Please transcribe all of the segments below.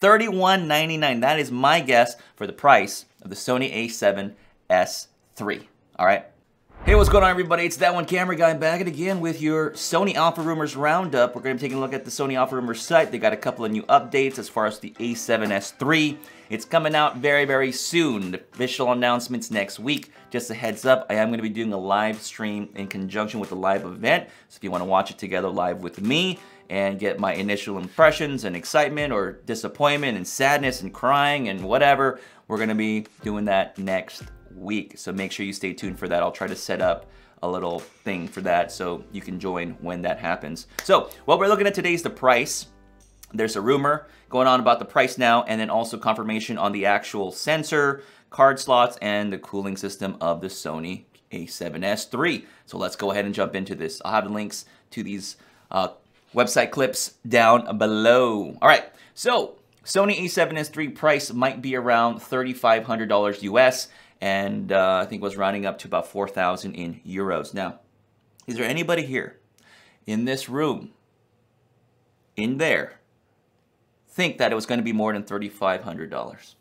$31.99. That is my guess for the price of the Sony a7S III. All right. Hey, what's going on, everybody? It's that one camera guy back again with your Sony Alpha Rumors Roundup. We're going to be taking a look at the Sony Alpha Rumors site. They got a couple of new updates as far as the a7S III. It's coming out very, very soon. The official announcements next week. Just a heads up, I am going to be doing a live stream in conjunction with the live event. So if you want to watch it together live with me and get my initial impressions and excitement or disappointment and sadness and crying and whatever, we're going to be doing that next week. So make sure you stay tuned for that. I'll try to set up a little thing for that so you can join when that happens. So what we're looking at today is the price. There's a rumor going on about the price now, and then also confirmation on the actual sensor, card slots, and the cooling system of the Sony a7S III. So let's go ahead and jump into this. I'll have the links to these website clips down below. All right, so Sony a7S III price might be around $3,500 US, and I think it was rounding up to about 4,000 in euros. Now, is there anybody here in this room, in there, think that it was going to be more than $3,500?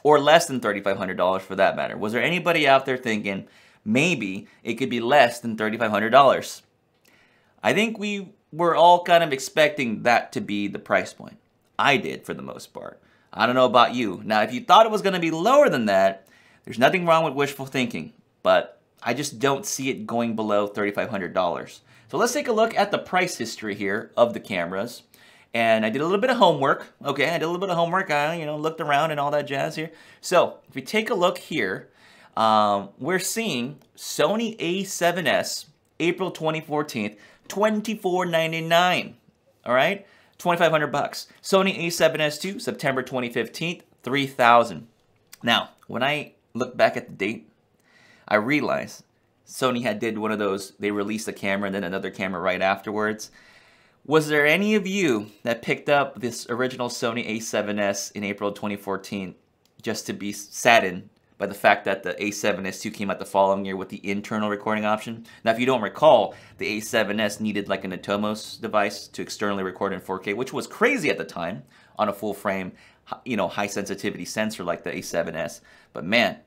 Or less than $3,500 for that matter? Was there anybody out there thinking maybe it could be less than $3,500? I think we were all kind of expecting that to be the price point. I did, for the most part. I don't know about you. Now, if you thought it was going to be lower than that, there's nothing wrong with wishful thinking, but I just don't see it going below $3,500. So let's take a look at the price history here of the cameras. And I did a little bit of homework. Okay, I did a little bit of homework. I, looked around and all that jazz here. So if we take a look here, we're seeing Sony a7S, April 2014, $24.99. All right, $2,500 bucks. Sony a7S II, September 2015, $3,000. Now, when I look back at the date, I realized Sony did one of those. They released a camera and then another camera right afterwards. Was there any of you that picked up this original Sony a7S in April 2014 just to be saddened by the fact that the a7S II came out the following year with the internal recording option? Now, if you don't recall, the a7S needed like an Atomos device to externally record in 4K, which was crazy at the time on a full frame, high sensitivity sensor like the a7S. But man,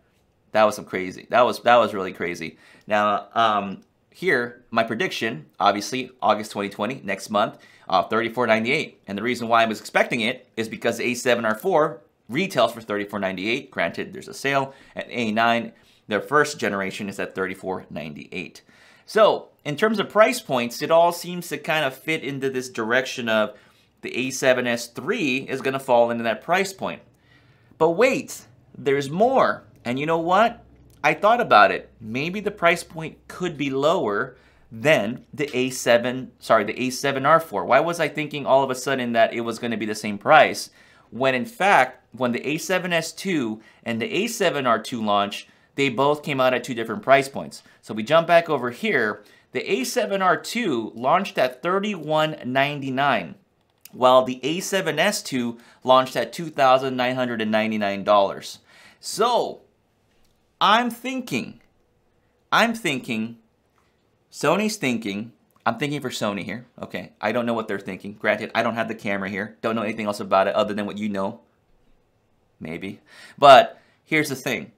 that was some crazy. That was really crazy. Now, here, my prediction, obviously, August 2020, next month, $34.98. And the reason why I was expecting it is because the A7R4 retails for $34.98. Granted, there's a sale. At A9, their first generation is at $34.98. So, in terms of price points, it all seems to kind of fit into this direction of the a7S III is going to fall into that price point. But wait, there's more. And you know what? I thought about it. Maybe the price point could be lower than the A7R4. Why was I thinking all of a sudden that it was going to be the same price when in fact, when the a7S II and the A7R2 launched, they both came out at two different price points. So we jump back over here. The A7R2 launched at $31.99, while the a7S II launched at $2,999. So I'm thinking, Sony's thinking, I'm thinking for Sony here, okay? I don't know what they're thinking. Granted, I don't have the camera here. Don't know anything else about it other than what you know. Maybe. But here's the thing.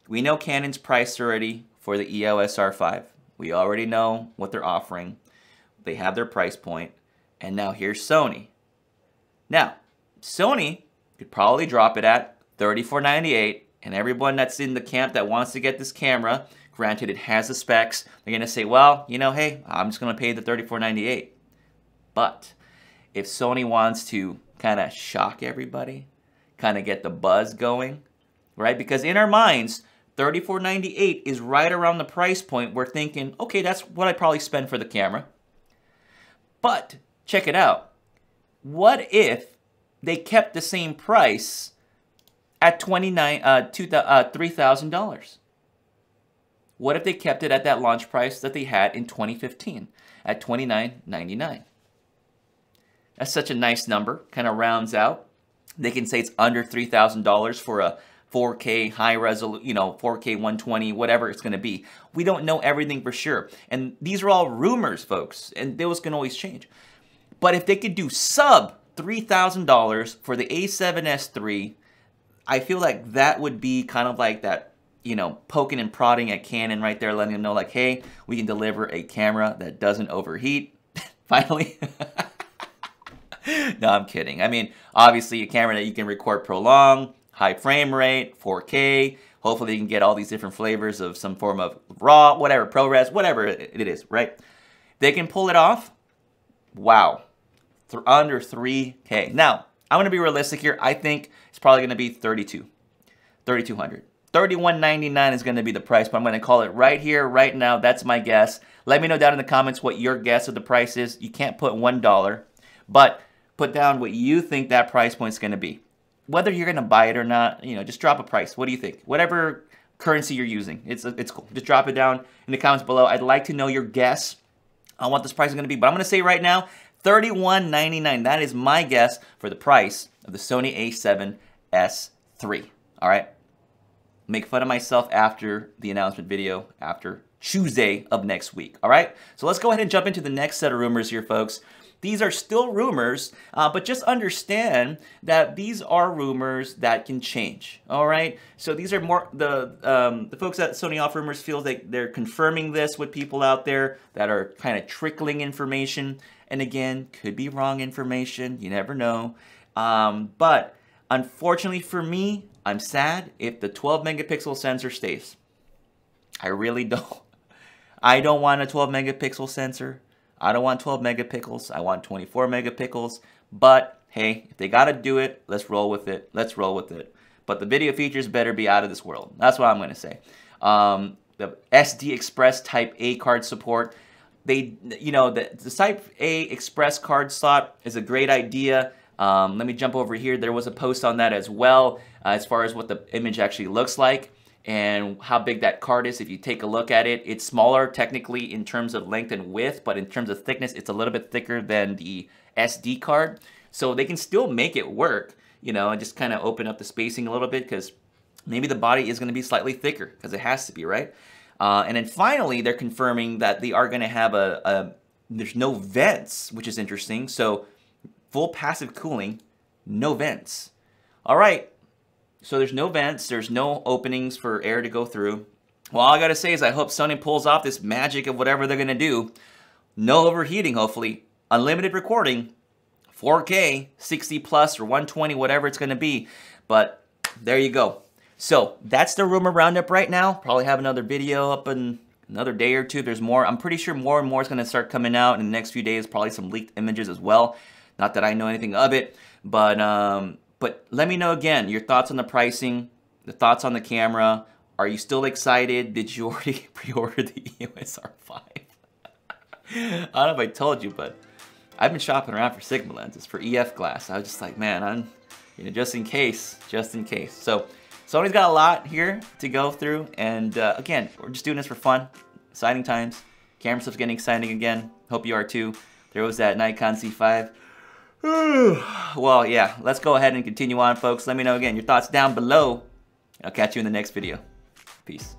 We know Canon's price already for the EOS R5. We already know what they're offering. They have their price point. And now here's Sony. Now, Sony could probably drop it at $34.98. And everyone that's in the camp that wants to get this camera, granted it has the specs, they're going to say, well, hey, I'm just going to pay the $34.98. But if Sony wants to kind of shock everybody, kind of get the buzz going, right? Because in our minds, $34.98 is right around the price point we're thinking, okay, that's what I'd probably spend for the camera. But check it out. What if they kept the same price at $3,000? What if they kept it at that launch price that they had in 2015 at $29.99? That's such a nice number, kind of rounds out. They can say it's under $3,000 for a 4K high resolution, 4K 120, whatever it's going to be. We don't know everything for sure. And these are all rumors, folks, and those can always change. But if they could do sub $3,000 for the A7S III, I feel like that would be kind of like that, you know, poking and prodding at Canon right there, letting them know like, hey, we can deliver a camera that doesn't overheat. Finally. No, I'm kidding. I mean, obviously a camera that you can record prolonged, high frame rate, 4K. Hopefully you can get all these different flavors of some form of RAW, whatever, ProRes, whatever it is, right? They can pull it off. Wow. Under 3K. Now, I'm going to be realistic here. I think it's probably going to be $3,200. $3,199 is going to be the price, but I'm going to call it right here, right now. That's my guess. Let me know down in the comments what your guess of the price is. You can't put $1, but put down what you think that price point is going to be. Whether you're going to buy it or not, you know, just drop a price. What do you think? Whatever currency you're using, it's cool. Just drop it down in the comments below. I'd like to know your guess on what this price is going to be, but I'm going to say right now, $3,199. That is my guess for the price of the Sony a7S III. All right? Make fun of myself after the announcement video, after Tuesday of next week. All right? So let's go ahead and jump into the next set of rumors here, folks. These are still rumors, but just understand that these are rumors that can change. All right? So these are more the folks at Sony Off Rumors feel like they're confirming this with people out there that are kind of trickling information. And again, could be wrong information. You never know. But unfortunately for me, I'm sad if the 12 megapixel sensor stays. I really don't. I don't want a 12 megapixel sensor. I don't want 12 megapixels. I want 24 megapixels. But hey, if they got to do it, let's roll with it. Let's roll with it. But the video features better be out of this world. That's what I'm going to say. The SD Express Type A card support. The Type A Express card slot is a great idea. Let me jump over here. There was a post on that as well, as far as what the image actually looks like and how big that card is. If you take a look at it, it's smaller technically in terms of length and width, but in terms of thickness, it's a little bit thicker than the SD card. So they can still make it work, you know, and just kind of open up the spacing a little bit because maybe the body is going to be slightly thicker because it has to be, right? And then finally, they're confirming that they are going to have there's no vents, which is interesting. So full passive cooling, no vents. All right. So there's no vents. There's no openings for air to go through. Well, all I got to say is I hope Sony pulls off this magic of whatever they're going to do. No overheating, hopefully. Unlimited recording. 4K, 60 plus or 120, whatever it's going to be. But there you go. So that's the rumor roundup right now. Probably have another video up in another day or two. There's more. I'm pretty sure more and more is going to start coming out in the next few days. Probably some leaked images as well. Not that I know anything of it, but let me know again your thoughts on the pricing, the thoughts on the camera. Are you still excited? Did you already pre-order the EOS R5? I don't know if I told you, but I've been shopping around for Sigma lenses for EF glass. I was just like, man, just in case, So Sony's got a lot here to go through, and again, we're just doing this for fun. Exciting times. Camera stuff's getting exciting again. Hope you are too. There was that Nikon C5. Well, yeah, let's go ahead and continue on, folks. Let me know again your thoughts down below. I'll catch you in the next video. Peace.